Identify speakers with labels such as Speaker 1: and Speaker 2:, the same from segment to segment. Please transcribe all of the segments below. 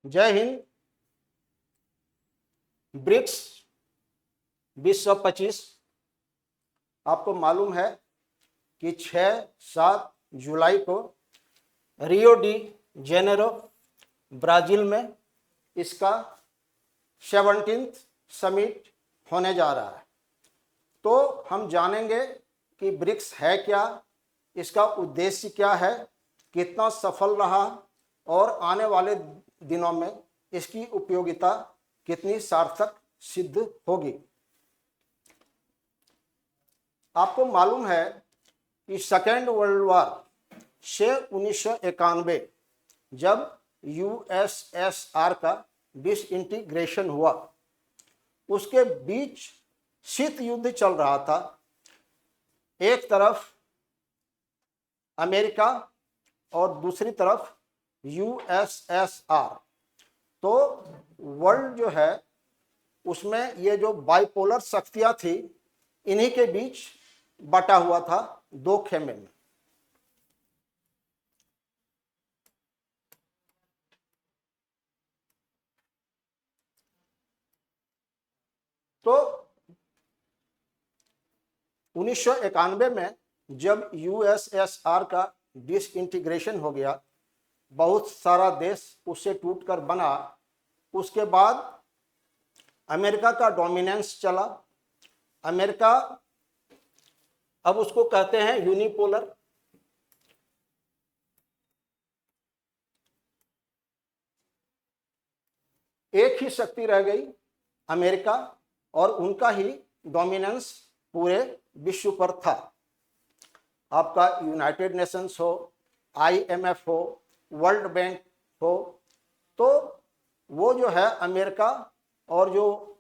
Speaker 1: जय हिंद। ब्रिक्स 2025 आपको मालूम है कि 6-7 जुलाई को रियो डी जेनेरो ब्राजील में इसका 17th समिट होने जा रहा है। तो हम जानेंगे कि ब्रिक्स है क्या, इसका उद्देश्य क्या है, कितना सफल रहा और आने वाले दिनों में इसकी उपयोगिता कितनी सार्थक सिद्ध होगी। आपको मालूम है कि सेकेंड वर्ल्ड वॉर से 1991 जब यूएसएसआर का डिसइंटीग्रेशन हुआ, उसके बीच शीत युद्ध चल रहा था। एक तरफ अमेरिका और दूसरी तरफ यूएसएसआर। तो वर्ल्ड जो है उसमें ये जो बाइपोलर शक्तियां थी, इन्हीं के बीच बटा हुआ था दो खेमे में। तो 1991 में जब यूएसएसआर का डिसइंटीग्रेशन हो गया, बहुत सारा देश उससे टूटकर बना। उसके बाद अमेरिका का डोमिनेंस चला। अमेरिका अब उसको कहते हैं यूनिपोलर। एक ही शक्ति रह गई, अमेरिका, और उनका ही डोमिनेंस पूरे विश्व पर था। आपका यूनाइटेड नेशंस हो, आईएमएफ हो, वर्ल्ड बैंक हो, तो वो जो है अमेरिका और जो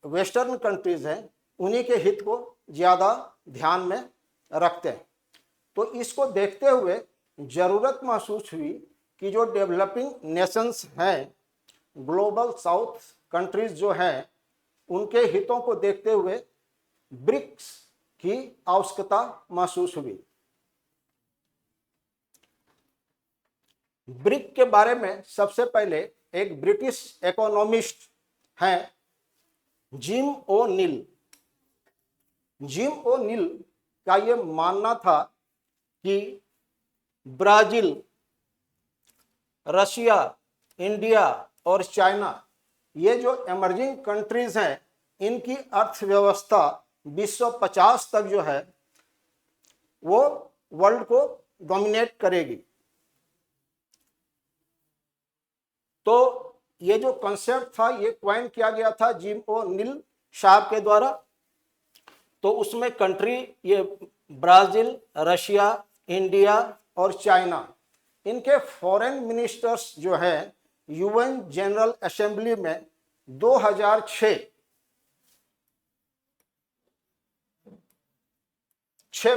Speaker 1: वेस्टर्न कंट्रीज हैं उन्हीं के हित को ज़्यादा ध्यान में रखते हैं। तो इसको देखते हुए ज़रूरत महसूस हुई कि जो डेवलपिंग नेशंस हैं, ग्लोबल साउथ कंट्रीज जो हैं, उनके हितों को देखते हुए ब्रिक्स की आवश्यकता महसूस हुई। ब्रिक के बारे में सबसे पहले एक ब्रिटिश इकोनॉमिस्ट हैं, जिम ओ नील। जिम ओ नील का ये मानना था कि ब्राजील, रशिया, इंडिया और चाइना, ये जो इमर्जिंग कंट्रीज हैं, इनकी अर्थव्यवस्था 2050 तक जो है वो वर्ल्ड को डोमिनेट करेगी। तो ये जो कॉन्सेप्ट था ये क्वाइन किया गया था जिम ओ नील साहब के द्वारा। तो उसमें कंट्री ये ब्राजील, रशिया, इंडिया और चाइना, इनके फॉरेन मिनिस्टर्स जो हैं यूएन जनरल असेंबली में 2006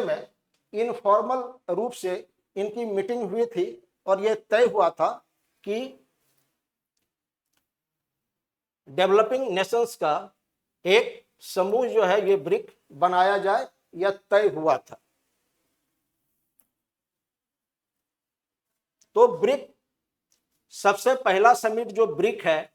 Speaker 1: में इनफॉर्मल रूप से इनकी मीटिंग हुई थी और यह तय हुआ था कि डेवलपिंग नेशंस का एक समूह जो है ये ब्रिक बनाया जाए, यह तय हुआ था। तो ब्रिक सबसे पहला समिट जो ब्रिक है,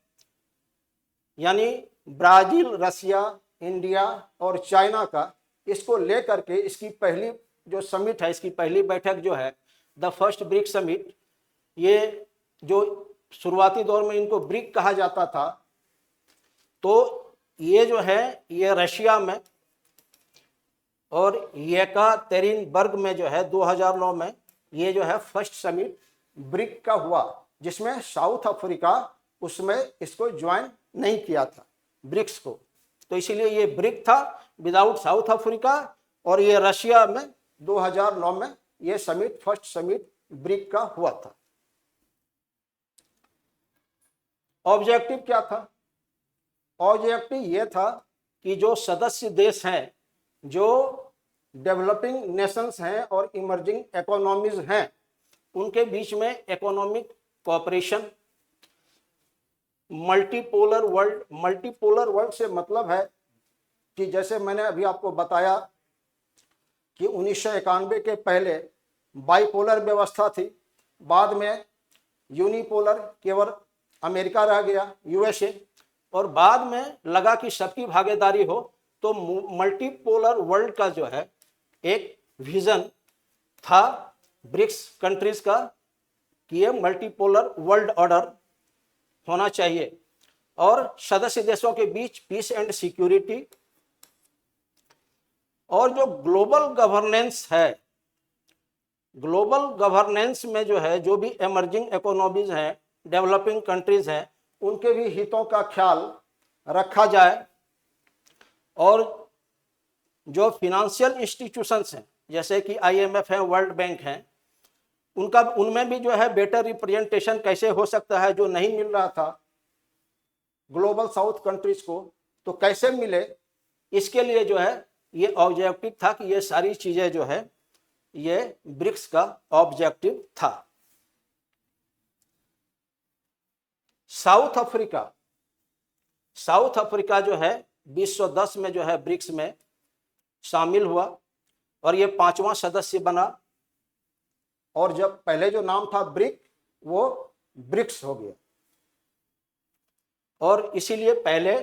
Speaker 1: यानी ब्राजील, रशिया, इंडिया और चाइना का, इसको लेकर के इसकी पहली जो समिट है, इसकी पहली बैठक जो है द फर्स्ट ब्रिक समिट, ये जो शुरुआती दौर में इनको ब्रिक कहा जाता था, तो ये जो है ये रशिया में और येकातेरिनबर्ग में जो है 2009 में ये जो है फर्स्ट समिट ब्रिक का हुआ, जिसमें साउथ अफ्रीका उसमें इसको ज्वाइन नहीं किया था ब्रिक्स को। तो इसीलिए ये ब्रिक था विदाउट साउथ अफ्रीका, और ये रशिया में 2009 में ये समिट, फर्स्ट समिट ब्रिक का हुआ था। ऑब्जेक्टिव क्या था? ऑब्जेक्टिव ये था कि जो सदस्य देश हैं, जो डेवलपिंग नेशंस हैं और इमर्जिंग इकोनॉमीज हैं, उनके बीच में इकोनॉमिक कोऑपरेशन, मल्टीपोलर वर्ल्ड से मतलब है कि जैसे मैंने अभी आपको बताया कि 1991 के पहले बाइपोलर व्यवस्था थी, बाद में यूनिपोलर केवल अमेरिका रह गया, यूएसए, और बाद में लगा कि सबकी भागीदारी हो, तो मल्टीपोलर वर्ल्ड का जो है एक विजन था ब्रिक्स कंट्रीज का कि ये मल्टीपोलर वर्ल्ड ऑर्डर होना चाहिए और सदस्य देशों के बीच पीस एंड सिक्योरिटी और जो ग्लोबल गवर्नेंस है, ग्लोबल गवर्नेंस में जो है जो भी इमर्जिंग इकोनॉमीज हैं, डेवलपिंग कंट्रीज हैं, उनके भी हितों का ख्याल रखा जाए और जो फिनेंशियल इंस्टीट्यूशंस हैं जैसे कि आईएमएफ है, वर्ल्ड बैंक है, उनमें भी जो है बेटर रिप्रेजेंटेशन कैसे हो सकता है, जो नहीं मिल रहा था ग्लोबल साउथ कंट्रीज को, तो कैसे मिले, इसके लिए जो है ये ऑब्जेक्टिव था कि ये सारी चीजें जो है ये ब्रिक्स का ऑब्जेक्टिव था। साउथ अफ्रीका जो है 2010 में जो है ब्रिक्स में शामिल हुआ और ये 5वां सदस्य बना, और जब पहले जो नाम था ब्रिक वो ब्रिक्स हो गया, और इसीलिए पहले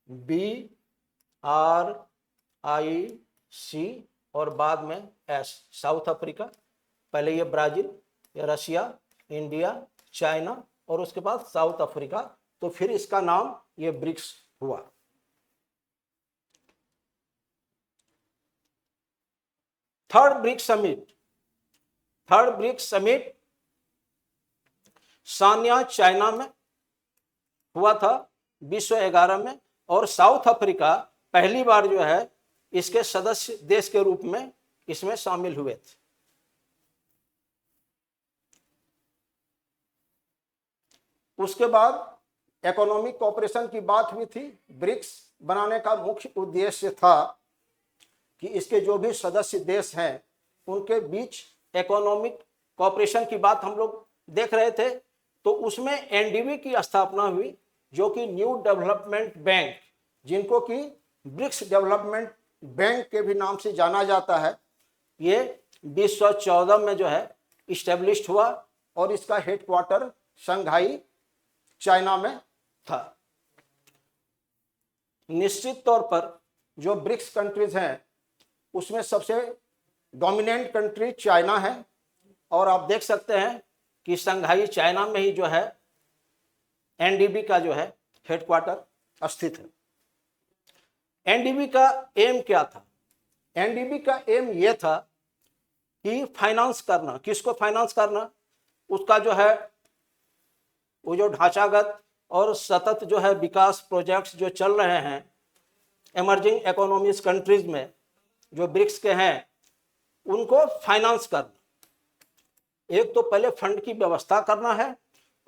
Speaker 1: BRIC और बाद में S, साउथ अफ्रीका, पहले ये ब्राजील, ये रशिया, इंडिया, चाइना और उसके बाद साउथ अफ्रीका, तो फिर इसका नाम ये ब्रिक्स हुआ। Third BRICS summit Sanya China में हुआ था 2011 में, और साउथ अफ्रीका पहली बार जो है इसके सदस्य देश के रूप में इसमें शामिल हुए थे। उसके बाद इकोनॉमिक कोऑपरेशन की बात हुई थी। ब्रिक्स बनाने का मुख्य उद्देश्य था कि इसके जो भी सदस्य देश हैं उनके बीच इकोनॉमिक कोऑपरेशन की बात हम लोग देख रहे थे, तो उसमें एनडीबी की स्थापना हुई, जो कि न्यू डेवलपमेंट बैंक, जिनको कि ब्रिक्स डेवलपमेंट बैंक के भी नाम से जाना जाता है, ये 2014 में जो है इस्टेब्लिश्ड हुआ और इसका हेडक्वार्टर शंघाई चाइना में था। निश्चित तौर पर जो ब्रिक्स कंट्रीज हैं उसमें सबसे डोमिनेंट कंट्री चाइना है, और आप देख सकते हैं कि शंघाई चाइना में ही जो है एनडीबी का जो है हेडक्वार्टर स्थित है। एनडीबी का एम क्या था? एनडीबी का एम यह था कि फाइनेंस करना, किसको फाइनेंस करना, उसका जो है वो जो ढांचागत और सतत जो है विकास प्रोजेक्ट्स जो चल रहे हैं इमर्जिंग इकोनॉमीज कंट्रीज में जो ब्रिक्स के हैं, उनको फाइनेंस करना। एक तो पहले फंड की व्यवस्था करना है,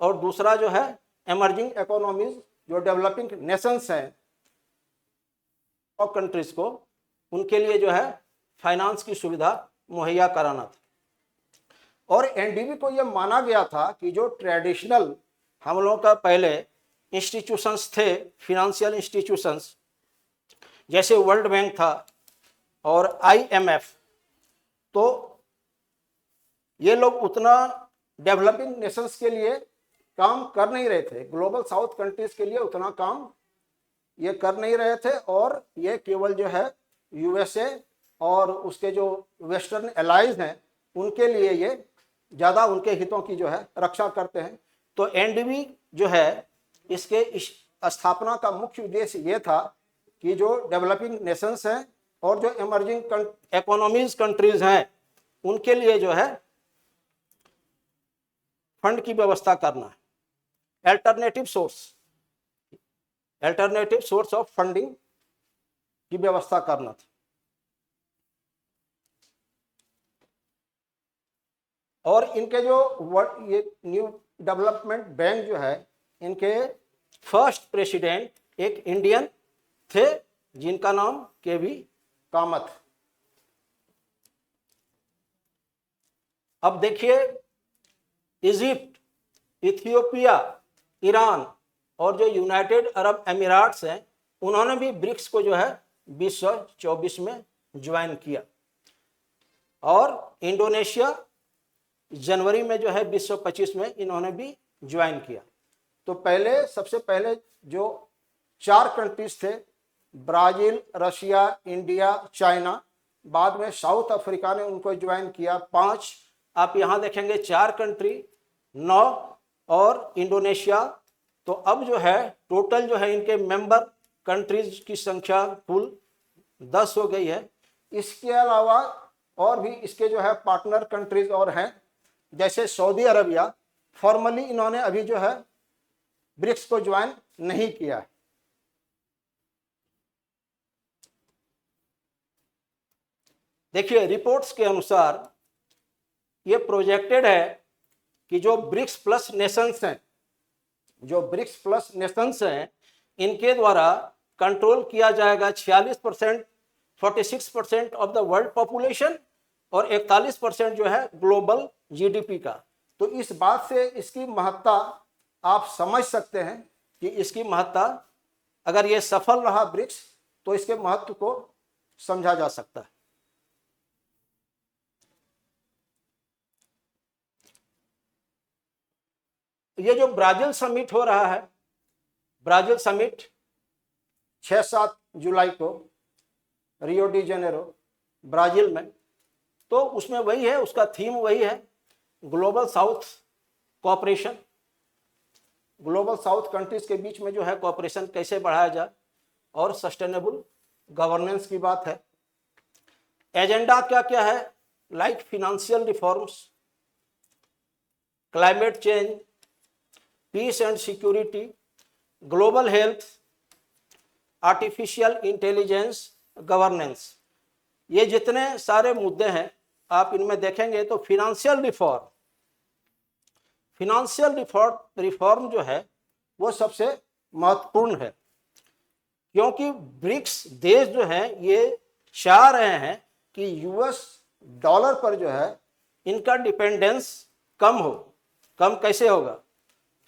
Speaker 1: और दूसरा जो है इमर्जिंग इकोनॉमीज जो डेवलपिंग नेशंस हैं और कंट्रीज को, उनके लिए जो है फाइनेंस की सुविधा मुहैया कराना था। और एनडीबी को यह माना गया था कि जो ट्रेडिशनल हम लोगों का पहले इंस्टीट्यूशंस थे, फिनेंशियल इंस्टीट्यूशंस, जैसे वर्ल्ड बैंक था और आईएमएफ, तो ये लोग उतना डेवलपिंग नेशंस के लिए काम कर नहीं रहे थे, ग्लोबल साउथ कंट्रीज के लिए उतना काम ये कर नहीं रहे थे, और ये केवल जो है यूएसए और उसके जो वेस्टर्न एलाइज हैं उनके लिए ये ज़्यादा उनके हितों की जो है रक्षा करते हैं। तो एनडीबी जो है इसके स्थापना का मुख्य उद्देश्य ये था कि जो डेवलपिंग नेशंस हैं और जो इमर्जिंग इकोनॉमीज कंट्रीज हैं उनके लिए जो है फंड की व्यवस्था करना है, अल्टरनेटिव सोर्स ऑफ फंडिंग की व्यवस्था करना था। और इनके जो ये न्यू डेवलपमेंट बैंक जो है, इनके फर्स्ट प्रेसिडेंट एक इंडियन थे जिनका नाम केवी कामत। अब देखिए, इजिप्ट, इथियोपिया, ईरान और जो यूनाइटेड अरब अमीराट्स हैं, उन्होंने भी ब्रिक्स को जो है 2024 में ज्वाइन किया, और इंडोनेशिया जनवरी में जो है 2025 में इन्होंने भी ज्वाइन किया। तो पहले सबसे पहले जो 4 कंट्रीज थे, ब्राजील, रशिया, इंडिया, चाइना, बाद में साउथ अफ्रीका ने उनको ज्वाइन किया 5। आप यहाँ देखेंगे 4 कंट्री, 9 और इंडोनेशिया। तो अब जो है टोटल जो है इनके मेंबर कंट्रीज की संख्या कुल 10 हो गई है। इसके अलावा और भी इसके जो है पार्टनर कंट्रीज और हैं, जैसे सऊदी अरबिया। फॉर्मली इन्होंने अभी जो है ब्रिक्स को ज्वाइन नहीं किया है। देखिए रिपोर्ट्स के अनुसार ये प्रोजेक्टेड है कि जो ब्रिक्स प्लस नेशंस हैं, जो ब्रिक्स प्लस नेशंस हैं, इनके द्वारा कंट्रोल किया जाएगा 46%, 46% ऑफ द वर्ल्ड पॉपुलेशन और 41% जो है ग्लोबल जीडीपी का। तो इस बात से इसकी महत्ता आप समझ सकते हैं कि इसकी महत्ता, अगर ये सफल रहा ब्रिक्स, तो इसके महत्व को समझा जा सकता है। ये जो ब्राजील समिट हो रहा है, ब्राजील समिट 6-7 जुलाई को रियो डी जेनेरो ब्राजील में, तो उसमें वही है, उसका थीम वही है, global south cooperation. Global south countries के बीच में जो है कोऑपरेशन कैसे बढ़ाया जाए और सस्टेनेबल गवर्नेंस की बात है। एजेंडा क्या क्या है, like financial reforms, climate change, peace and security, global health, artificial intelligence, governance. ये जितने सारे मुद्दे हैं आप इनमें देखेंगे तो फिनेंशियल रिफॉर्म जो है वो सबसे महत्वपूर्ण है, क्योंकि ब्रिक्स देश जो हैं ये चाह रहे हैं कि यूएस डॉलर पर जो है इनका डिपेंडेंस कम हो। कम कैसे होगा,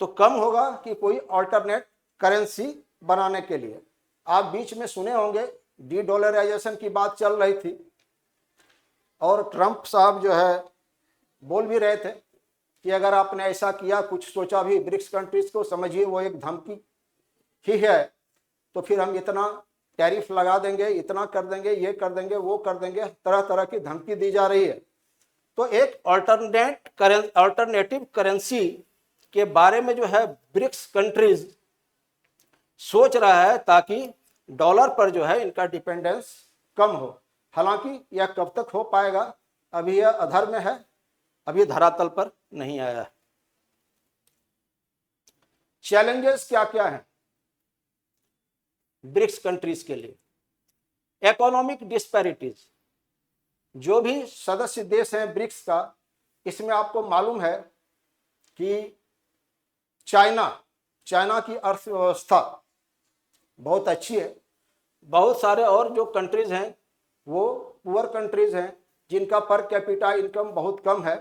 Speaker 1: तो कम होगा कि कोई अल्टरनेट करेंसी बनाने के लिए। आप बीच में सुने होंगे डी डॉलराइजेशन की बात चल रही थी, और ट्रंप साहब जो है बोल भी रहे थे कि अगर आपने ऐसा किया, कुछ सोचा भी ब्रिक्स कंट्रीज को, समझिए वो एक धमकी ही है, तो फिर हम इतना टैरिफ लगा देंगे, इतना कर देंगे, ये कर देंगे, वो कर देंगे, तरह तरह की धमकी दी जा रही है। तो एक अल्टरनेटिव करेंसी के बारे में जो है ब्रिक्स कंट्रीज सोच रहा है, ताकि डॉलर पर जो है इनका डिपेंडेंस कम हो। हालांकि यह कब तक हो पाएगा, अभी यह अधर में है, अभी धरातल पर नहीं आया है। चैलेंजेस क्या क्या हैं ब्रिक्स कंट्रीज के लिए? इकोनॉमिक डिस्पैरिटीज, जो भी सदस्य देश हैं ब्रिक्स का, इसमें आपको मालूम है कि चाइना की अर्थव्यवस्था बहुत अच्छी है। बहुत सारे और जो कंट्रीज हैं वो पुअर कंट्रीज हैं, जिनका पर कैपिटा इनकम बहुत कम है।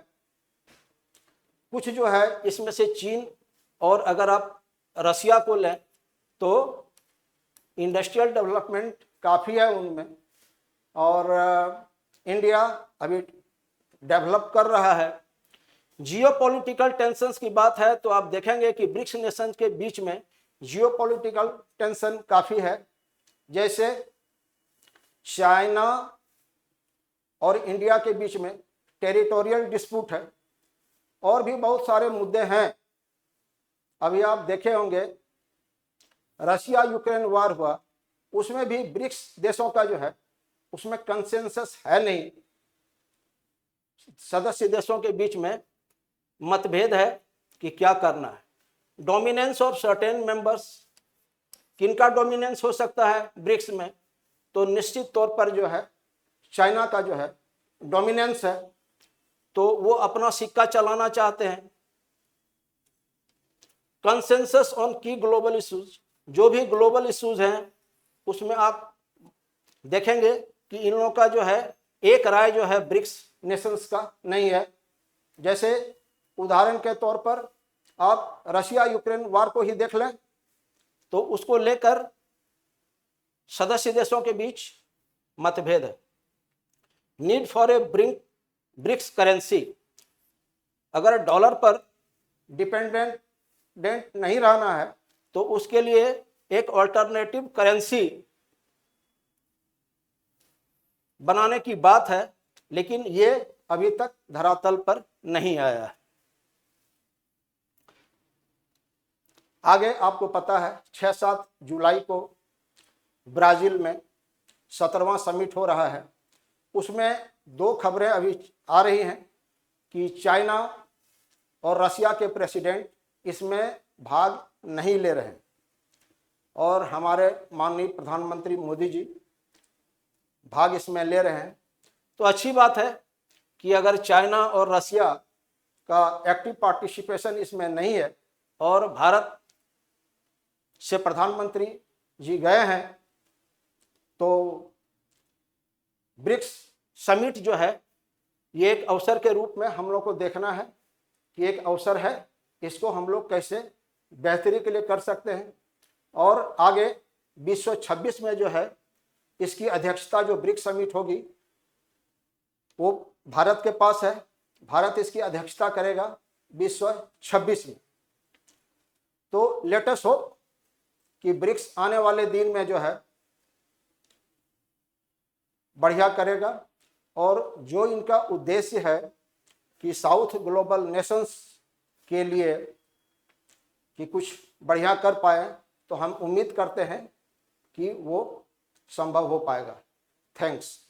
Speaker 1: कुछ जो है इसमें से चीन, और अगर आप रसिया को लें तो इंडस्ट्रियल डेवलपमेंट काफ़ी है उनमें, और इंडिया अभी डेवलप कर रहा है। जियोपॉलिटिकल टेंशंस की बात है तो आप देखेंगे कि ब्रिक्स नेशन के बीच में जियोपॉलिटिकल टेंशन काफ़ी है, जैसे चाइना और इंडिया के बीच में टेरिटोरियल डिस्प्यूट है, और भी बहुत सारे मुद्दे हैं। अभी आप देखे होंगे रशिया यूक्रेन वार हुआ, उसमें भी ब्रिक्स देशों का जो है उसमें कंसेंसस है नहीं, सदस्य देशों के बीच में मतभेद है कि क्या करना है। डोमिनेंस ऑफ सर्टेन मेंबर्स, किनका डोमिनेंस हो सकता है ब्रिक्स में, तो निश्चित तौर पर जो है चाइना का जो है डोमिनेंस है, तो वो अपना सिक्का चलाना चाहते हैं। कंसेंसस ऑन की ग्लोबल इश्यूज, जो भी ग्लोबल इश्यूज हैं उसमें आप देखेंगे कि इन लोगों का जो है एक राय जो है ब्रिक्स नेशंस का नहीं है। जैसे उदाहरण के तौर पर आप रशिया यूक्रेन वार को ही देख लें, तो उसको लेकर सदस्य देशों के बीच मतभेद है। Need for a BRICS currency, अगर डॉलर पर डिपेंडेंट डिपेंडेंट नहीं रहना है तो उसके लिए एक ऑल्टरनेटिव करेंसी बनाने की बात है, लेकिन ये अभी तक धरातल पर नहीं आया है। आगे आपको पता है 6-7 जुलाई को ब्राजील में 17वां समिट हो रहा है। उसमें 2 खबरें अभी आ रही हैं कि चाइना और रसिया के प्रेसिडेंट इसमें भाग नहीं ले रहे हैं और हमारे माननीय प्रधानमंत्री मोदी जी भाग इसमें ले रहे हैं। तो अच्छी बात है कि अगर चाइना और रसिया का एक्टिव पार्टिसिपेशन इसमें नहीं है और भारत से प्रधानमंत्री जी गए हैं, तो ब्रिक्स समिट जो है ये एक अवसर के रूप में हम लोग को देखना है कि एक अवसर है, इसको हम लोग कैसे बेहतरी के लिए कर सकते हैं। और आगे 2026 में जो है इसकी अध्यक्षता जो ब्रिक्स समिट होगी वो भारत के पास है। भारत इसकी अध्यक्षता करेगा 2026 में। तो लेट अस होप कि ब्रिक्स आने वाले दिन में जो है बढ़िया करेगा और जो इनका उद्देश्य है कि साउथ ग्लोबल नेशंस के लिए कि कुछ बढ़िया कर पाए, तो हम उम्मीद करते हैं कि वो संभव हो पाएगा। थैंक्स।